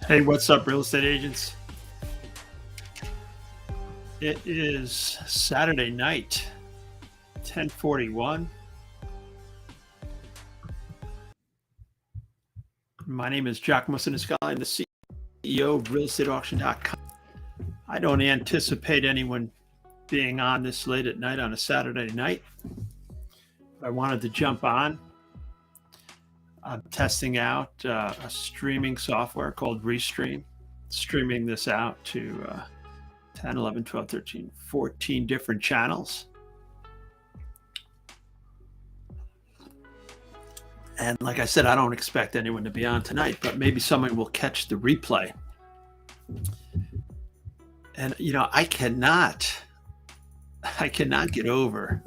Hey, what's up, real estate agents? It is Saturday night, 10:41. My name is Giacomo Sinisgalli. I'm the CEO of realestateauction.com. I don't anticipate anyone being on this late at night on a Saturday night. I wanted to jump on. I'm testing out a streaming software called Restream, streaming this out to 10, 11, 12, 13, 14 different channels. And like I said, I don't expect anyone to be on tonight, but maybe someone will catch the replay. And, I cannot get over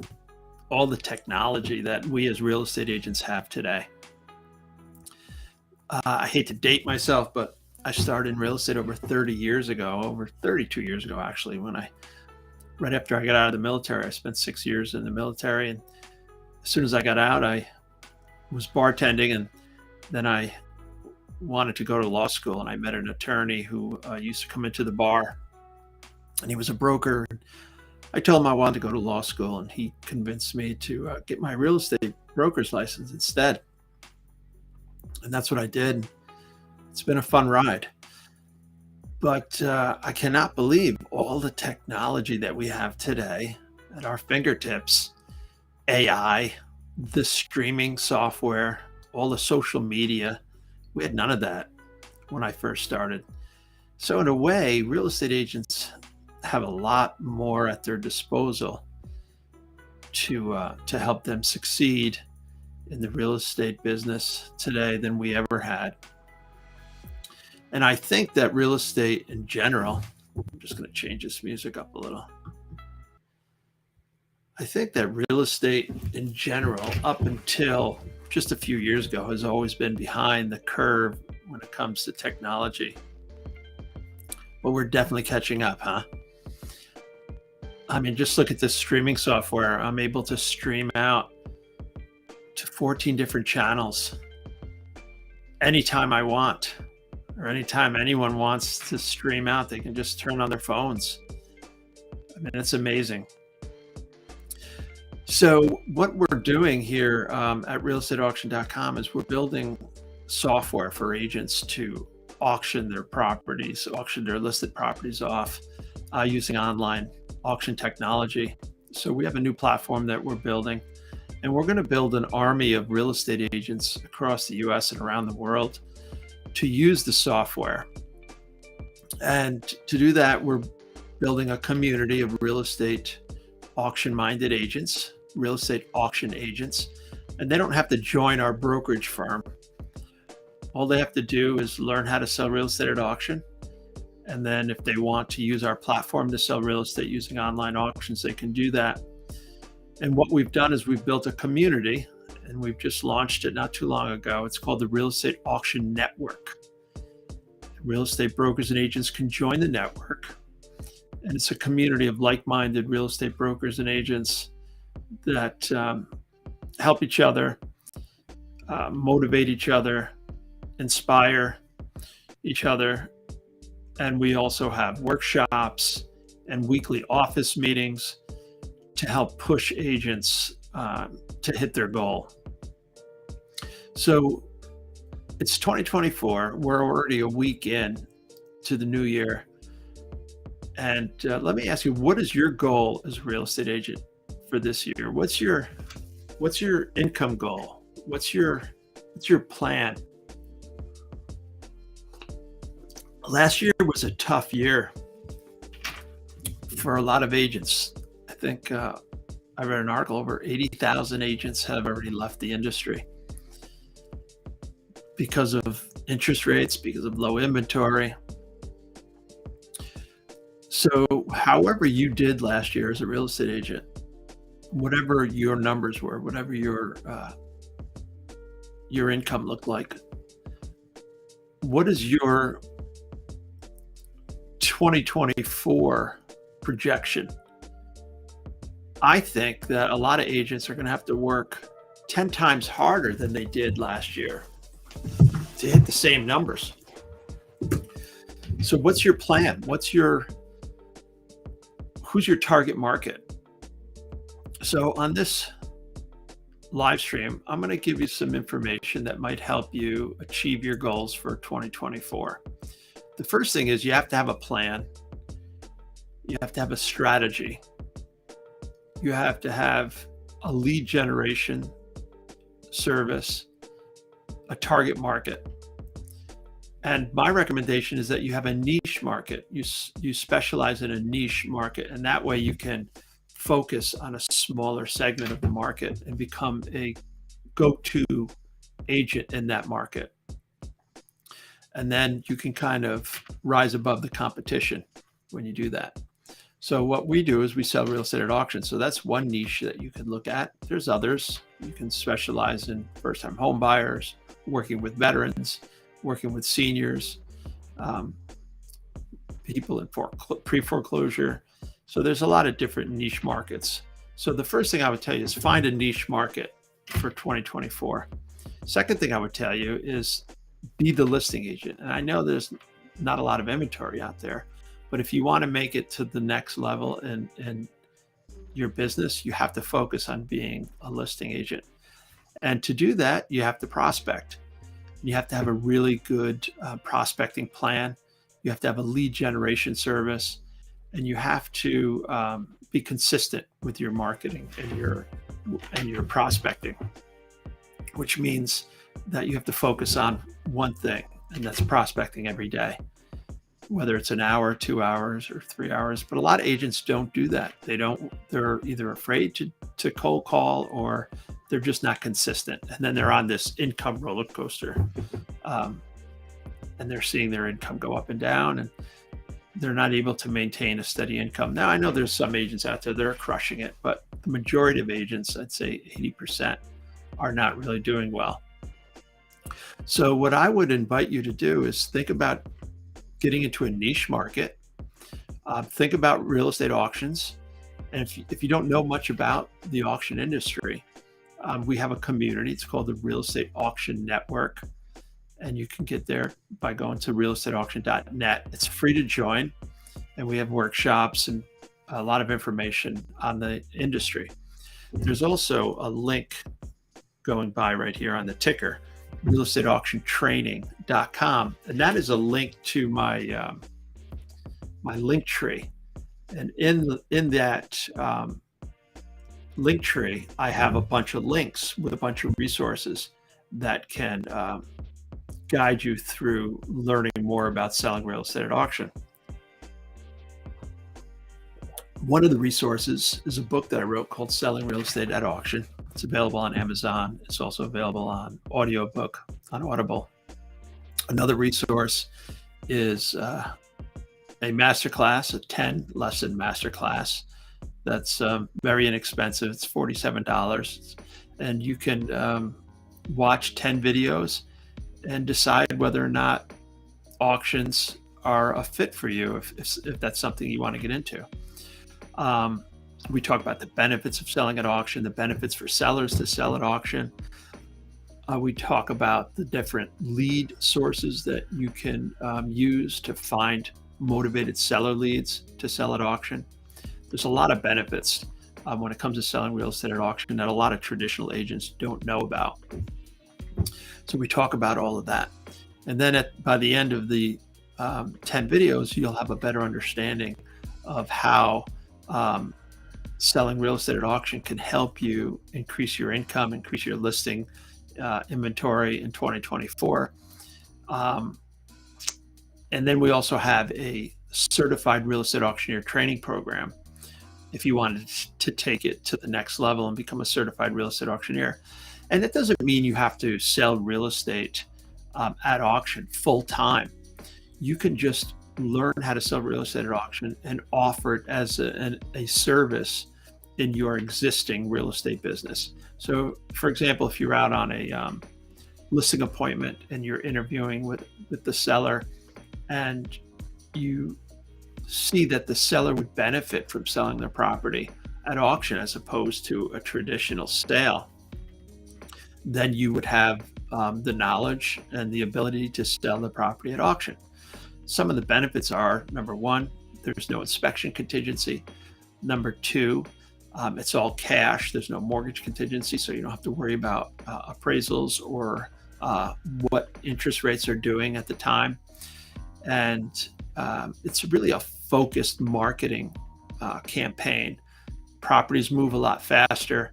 all the technology that we as real estate agents have today. I hate to date myself, but I started in real estate over 32 years ago, actually, right after I got out of the military. I spent 6 years in the military. And as soon as I got out, I was bartending, and then I wanted to go to law school, and I met an attorney who used to come into the bar, and he was a broker. I told him I wanted to go to law school, and he convinced me to get my real estate broker's license instead. And that's what I did. It's been a fun ride. But I cannot believe all the technology that we have today at our fingertips. AI, the streaming software, all the social media. We had none of that when I first started. So in a way, real estate agents have a lot more at their disposal to help them succeed in the real estate business today than we ever had. And I think that real estate in general, I'm just going to change this music up a little. I think that real estate in general, up until just a few years ago, has always been behind the curve when it comes to technology. But we're definitely catching up, huh? I mean, just look at this streaming software. I'm able to stream out to 14 different channels anytime I want, or anytime anyone wants to stream out, they can just turn on their phones. I mean, it's amazing. So what we're doing here at realestateauction.com is we're building software for agents to auction their listed properties off using online auction technology. So we have a new platform that we're building, and we're going to build an army of real estate agents across the US and around the world to use the software. And to do that, we're building a community of real estate auction-minded agents, real estate auction agents, and they don't have to join our brokerage firm. All they have to do is learn how to sell real estate at auction. And then if they want to use our platform to sell real estate using online auctions, they can do that. And what we've done is we've built a community, and we've just launched it not too long ago. It's called the Real Estate Auction Network. Real estate brokers and agents can join the network. And it's a community of like-minded real estate brokers and agents that help each other, motivate each other, inspire each other. And we also have workshops and weekly office meetings to help push agents to hit their goal. So it's 2024. We're already a week in to the new year. And let me ask you, what is your goal as a real estate agent for this year? What's your income goal? What's your plan? Last year was a tough year for a lot of agents. I think I read an article, over 80,000 agents have already left the industry because of interest rates, because of low inventory. So however you did last year as a real estate agent, whatever your numbers were, whatever your income looked like, what is your 2024 projection? I think that a lot of agents are going to have to work 10 times harder than they did last year to hit the same numbers. So what's your plan? Who's your target market? So on this live stream, I'm going to give you some information that might help you achieve your goals for 2024. The first thing is you have to have a plan. You have to have a strategy. You have to have a lead generation service, a target market. And my recommendation is that you have a niche market. You specialize in a niche market, and that way you can focus on a smaller segment of the market and become a go-to agent in that market. And then you can kind of rise above the competition when you do that. So what we do is we sell real estate at auction. So that's one niche that you can look at. There's others. You can specialize in first-time home buyers, working with veterans, working with seniors, people in pre-foreclosure. So there's a lot of different niche markets. So the first thing I would tell you is find a niche market for 2024. Second thing I would tell you is be the listing agent. And I know there's not a lot of inventory out there, but if you want to make it to the next level in your business, you have to focus on being a listing agent. And to do that, you have to prospect. You have to have a really good prospecting plan. You have to have a lead generation service, and you have to be consistent with your marketing and your prospecting, which means that you have to focus on one thing, and that's prospecting every day, whether it's an hour, 2 hours, or 3 hours. But a lot of agents don't do that. They're either afraid to cold call, or they're just not consistent. And then they're on this income roller coaster. And they're seeing their income go up and down, and they're not able to maintain a steady income. Now, I know there's some agents out there that are crushing it, but the majority of agents, I'd say 80%, are not really doing well. So what I would invite you to do is think about getting into a niche market. Think about real estate auctions. And if you don't know much about the auction industry, we have a community. It's called the Real Estate Auction Network. And you can get there by going to realestateauction.net. It's free to join. And we have workshops and a lot of information on the industry. There's also a link going by right here on the ticker, realestateauctiontraining.com. And that is a link to my my link tree. And in that link tree, I have a bunch of links with a bunch of resources that can guide you through learning more about selling real estate at auction. One of the resources is a book that I wrote called Selling Real Estate at Auction. It's available on Amazon. It's also available on audiobook on Audible. Another resource is a masterclass, a 10-lesson masterclass that's very inexpensive. It's $47. And you can watch 10 videos and decide whether or not auctions are a fit for you, if that's something you want to get into. We talk about the benefits of selling at auction, the benefits for sellers to sell at auction. We talk about the different lead sources that you can use to find motivated seller leads to sell at auction. There's a lot of benefits when it comes to selling real estate at auction that a lot of traditional agents don't know about. So we talk about all of that. And then by the end of the 10 videos, you'll have a better understanding of how selling real estate at auction can help you increase your income, increase your listing inventory in 2024. And then we also have a certified real estate auctioneer training program if you wanted to take it to the next level and become a certified real estate auctioneer. And it doesn't mean you have to sell real estate at auction full time. You can just learn how to sell real estate at auction and offer it as a service in your existing real estate business. So, for example, if you're out on a listing appointment and you're interviewing with the seller, and you see that the seller would benefit from selling their property at auction as opposed to a traditional sale, then you would have the knowledge and the ability to sell the property at auction. Some of the benefits are, number one, there's no inspection contingency. Number two, it's all cash. There's no mortgage contingency, so you don't have to worry about appraisals or what interest rates are doing at the time. And it's really a focused marketing campaign. Properties move a lot faster,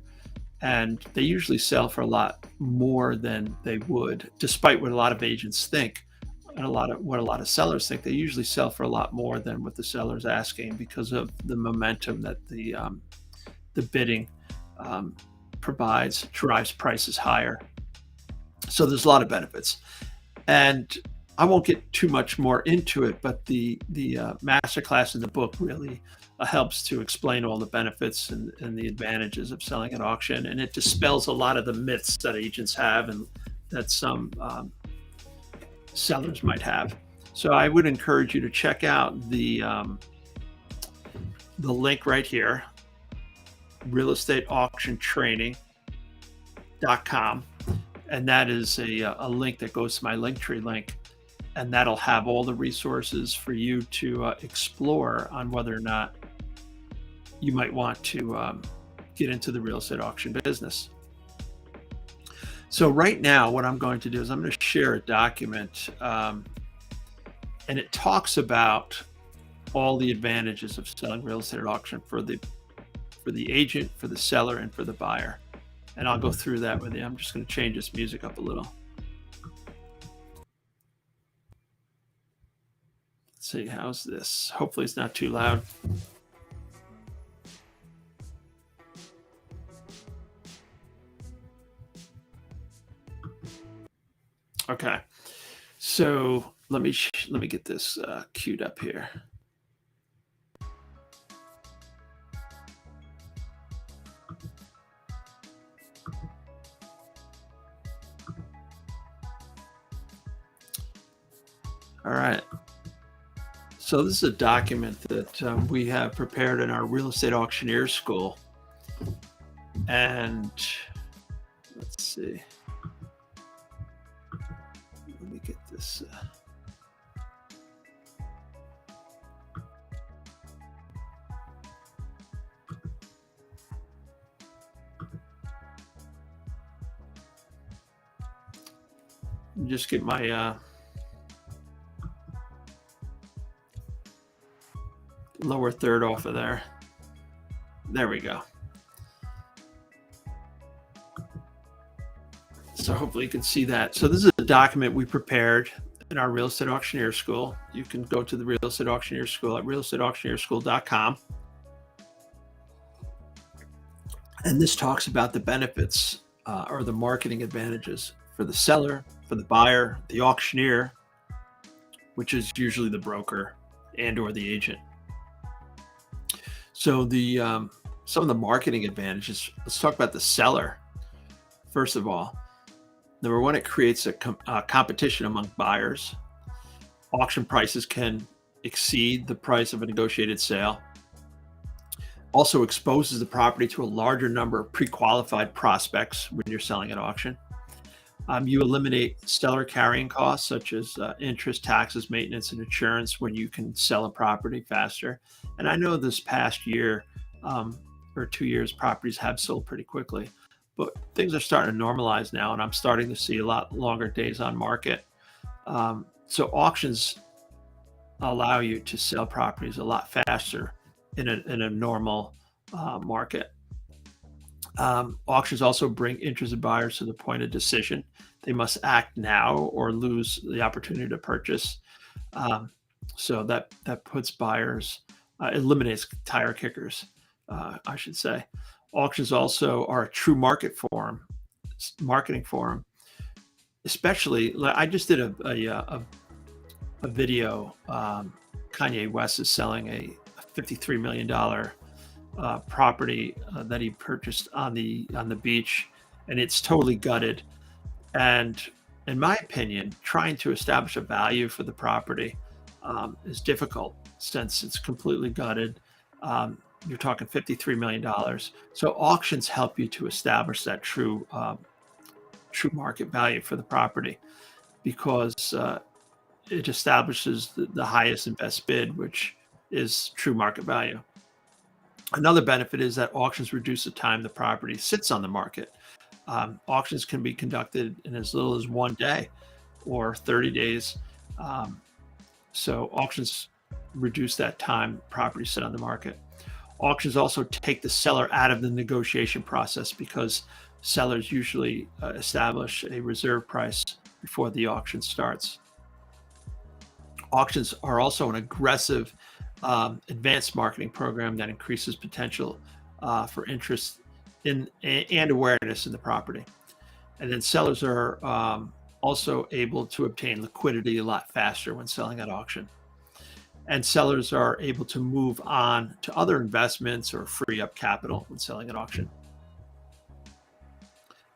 and they usually sell for a lot more than they would, despite what a lot of agents think and what a lot of sellers think. They usually sell for a lot more than what the seller's asking because of the momentum that the bidding drives prices higher. So there's a lot of benefits, and I won't get too much more into it, but the masterclass in the book really helps to explain all the benefits and the advantages of selling at auction, and it dispels a lot of the myths that agents have and that some sellers might have. So I would encourage you to check out the link right here, realestateauctiontraining.com, and that is a link that goes to my Linktree link, and that'll have all the resources for you to explore on whether or not you might want to get into the real estate auction business. So right now, what I'm going to do is I'm going to share a document, and it talks about all the advantages of selling real estate at auction for the agent, for the seller, and for the buyer. And I'll go through that with you. I'm just going to change this music up a little. Let's see, how's this? Hopefully it's not too loud. Okay, so let me get this queued up here. All right. So this is a document that we have prepared in our real estate auctioneer school, and let's see. Let me get this. Just get my lower third off of there. There we go. So hopefully you can see that. So this is a document we prepared in our real estate auctioneer school. You can go to the real estate auctioneer school at realestateauctioneerschool.com. And this talks about the benefits or the marketing advantages for the seller, for the buyer, the auctioneer, which is usually the broker and or the agent. So the some of the marketing advantages, let's talk about the seller. First of all, number one, it creates a competition among buyers. Auction prices can exceed the price of a negotiated sale. Also exposes the property to a larger number of pre-qualified prospects when you're selling at auction. You eliminate seller carrying costs such as interest, taxes, maintenance, and insurance when you can sell a property faster. And I know this past year or 2 years, properties have sold pretty quickly, but things are starting to normalize now, and I'm starting to see a lot longer days on market. So auctions allow you to sell properties a lot faster in a normal market. Auctions also bring interested buyers to the point of decision. They must act now or lose the opportunity to purchase. So that puts buyers, eliminates tire kickers, I should say. Auctions also are a true marketing forum. Especially, I just did a video. Kanye West is selling a $53 million property that he purchased on the beach, and it's totally gutted. And in my opinion, trying to establish a value for the property is difficult since it's completely gutted. You're talking $53 million. So auctions help you to establish that true market value for the property, because it establishes the highest and best bid, which is true market value. Another benefit is that auctions reduce the time the property sits on the market. Auctions can be conducted in as little as 1 day or 30 days. Um, so auctions reduce that time properties sit on the market. Auctions also take the seller out of the negotiation process because sellers usually establish a reserve price before the auction starts. Auctions are also an aggressive advanced marketing program that increases potential for interest in and awareness in the property. And then sellers are also able to obtain liquidity a lot faster when selling at auction. And sellers are able to move on to other investments or free up capital when selling at auction.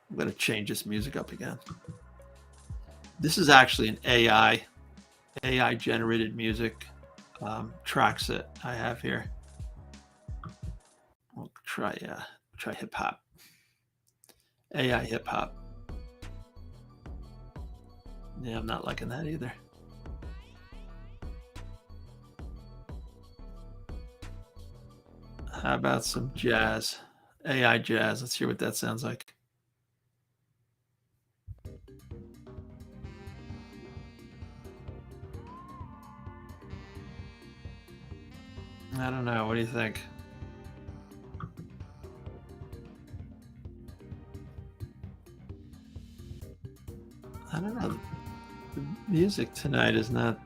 I'm going to change this music up again. This is actually an AI generated music tracks that I have here. We'll try hip hop. AI hip hop. Yeah, I'm not liking that either. How about some jazz? AI jazz. Let's hear what that sounds like. I don't know. What do you think? I don't know. The music tonight is not.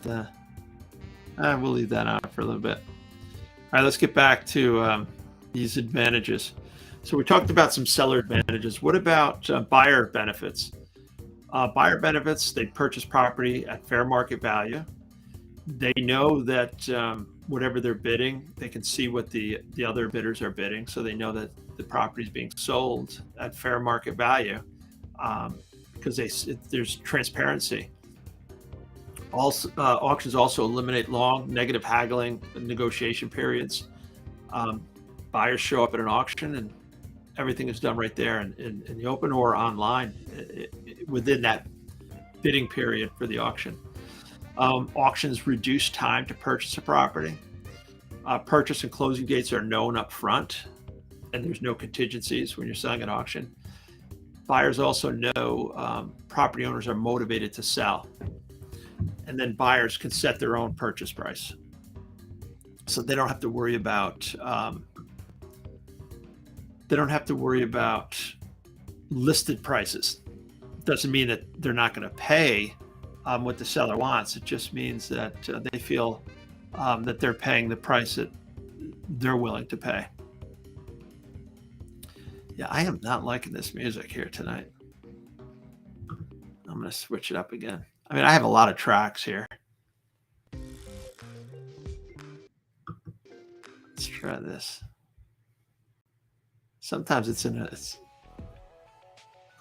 We'll leave that on for a little bit. All right, let's get back to these advantages. So we talked about some seller advantages. What about buyer benefits? Buyer benefits, they purchase property at fair market value. They know that whatever they're bidding, they can see what the other bidders are bidding. So they know that the property is being sold at fair market value because there's transparency. Also, auctions also eliminate long negative haggling and negotiation periods. Buyers show up at an auction and everything is done right there in the open or online within that bidding period for the auction. Auctions reduce time to purchase a property. Purchase and closing dates are known up front, and there's no contingencies when you're selling at auction. Buyers also know property owners are motivated to sell, and then buyers can set their own purchase price, so they don't have to worry about listed prices. Doesn't mean that they're not going to pay what the seller wants. It just means that they feel that they're paying the price that they're willing to pay. Yeah, I am not liking this music here tonight. I'm going to switch it up again. I mean, I have a lot of tracks here. Let's try this. Sometimes it's in a.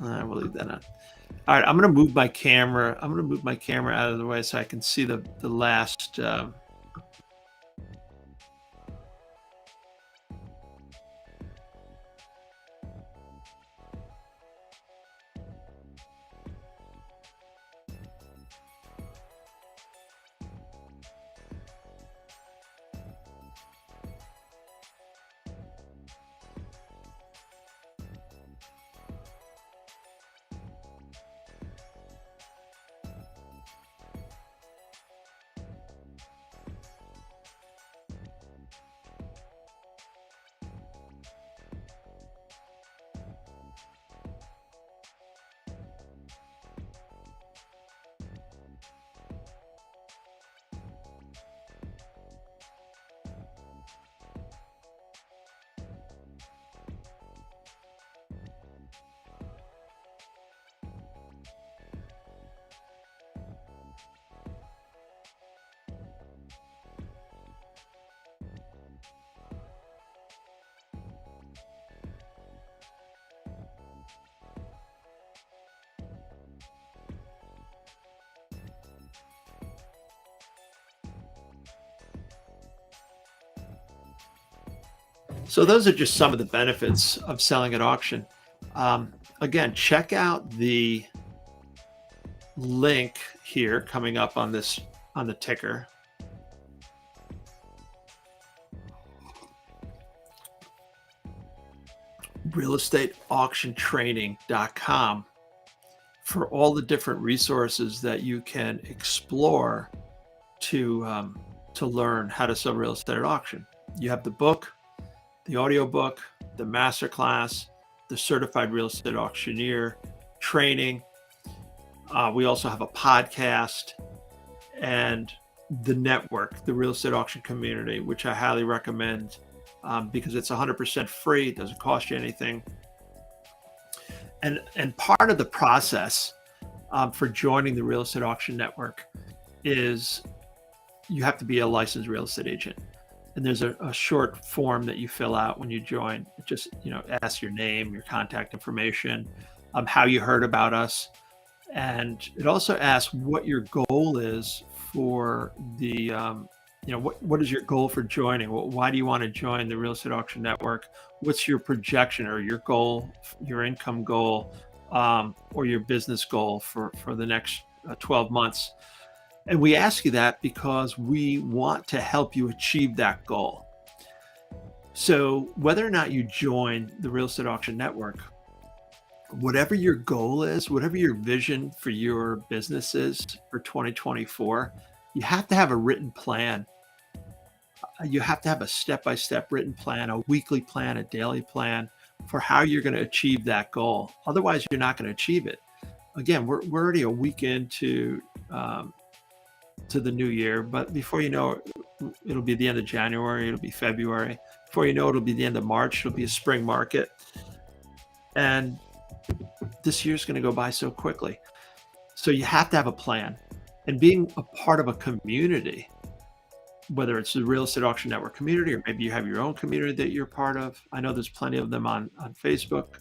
We'll leave that on. All right, I'm going to move my camera. I'm going to move my camera out of the way so I can see the last. So those are just some of the benefits of selling at auction. Again, check out the link here coming up on the ticker. realestateauctiontraining.com for all the different resources that you can explore to learn how to sell real estate at auction. You have the book, the audio book, the masterclass, the certified real estate auctioneer training. We also have a podcast and the network, the real estate auction community, which I highly recommend because it's 100% free. It doesn't cost you anything. And part of the process for joining the real estate auction network is you have to be a licensed real estate agent. And there's a short form that you fill out when you join. It just, asks your name, your contact information, how you heard about us. And it also asks what your goal is for the, what is your goal for joining? Why do you want to join the real estate auction network? What's your projection or your goal, your income goal, or your business goal for the next 12 months? And we ask you that because we want to help you achieve that goal. So whether or not you join the real estate auction network, whatever your goal is, whatever your vision for your business is for 2024, you have to have a written plan. You have to have a step-by-step written plan, a weekly plan, a daily plan for how you're going to achieve that goal. Otherwise, you're not going to achieve it. Again, we're already a week into to the new year, but before you know it, it'll be the end of January, it'll be February. Before you know it, it'll be the end of March, it'll be a spring market. And this year's going to go by so quickly. So you have to have a plan. And being a part of a community, whether it's the Real Estate Auction Network community, or maybe you have your own community that you're part of. I know there's plenty of them on Facebook.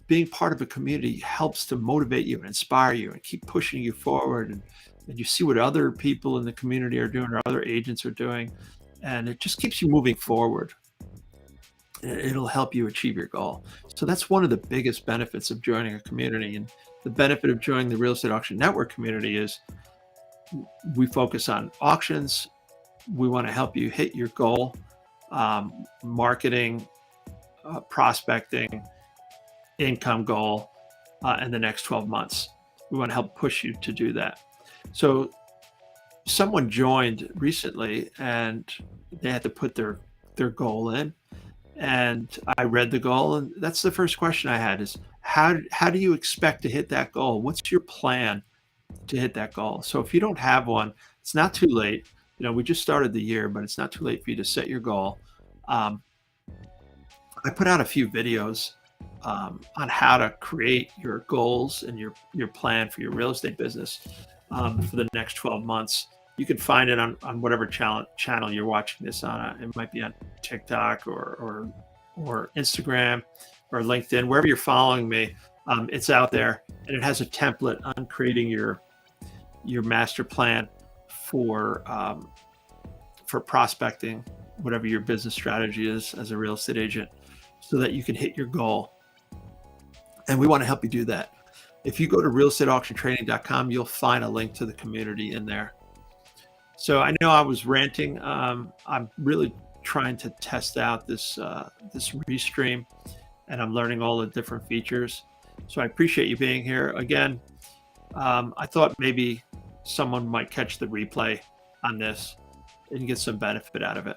Being part of a community helps to motivate you and inspire you and keep pushing you forward. And you see what other people in the community are doing or other agents are doing. And it just keeps you moving forward. It'll help you achieve your goal. So that's one of the biggest benefits of joining a community. And the benefit of joining the Real Estate Auction Network community is we focus on auctions. We want to help you hit your goal, marketing, prospecting, income goal in the next 12 months. We want to help push you to do that. So someone joined recently and they had to put their goal in. And I read the goal, and that's the first question I had is, how do you expect to hit that goal? What's your plan to hit that goal? So if you don't have one, it's not too late. We just started the year, but it's not too late for you to set your goal. I put out a few videos on how to create your goals and your plan for your real estate business for the next 12 months. You can find it on whatever channel you're watching this on. It might be on TikTok or Instagram or LinkedIn, wherever you're following me. It's out there, and it has a template on creating your master plan for prospecting, whatever your business strategy is as a real estate agent, so that you can hit your goal. And we want to help you do that. If you go to realestateauctiontraining.com, you'll find a link to the community in there. So I know I was ranting. I'm really trying to test out this Restream, and I'm learning all the different features. So I appreciate you being here. Again, I thought maybe someone might catch the replay on this and get some benefit out of it.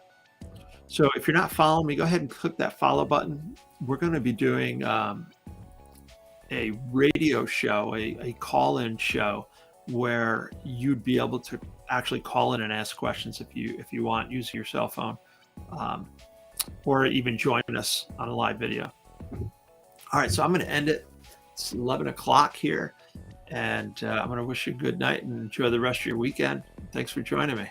So if you're not following me, go ahead and click that follow button. We're going to be doing a radio show, a call-in show, where you'd be able to actually call in and ask questions if you want, using your cell phone, or even join us on a live video. All right, so I'm going to end it. It's 11 o'clock here, and I'm going to wish you a good night and enjoy the rest of your weekend. Thanks for joining me.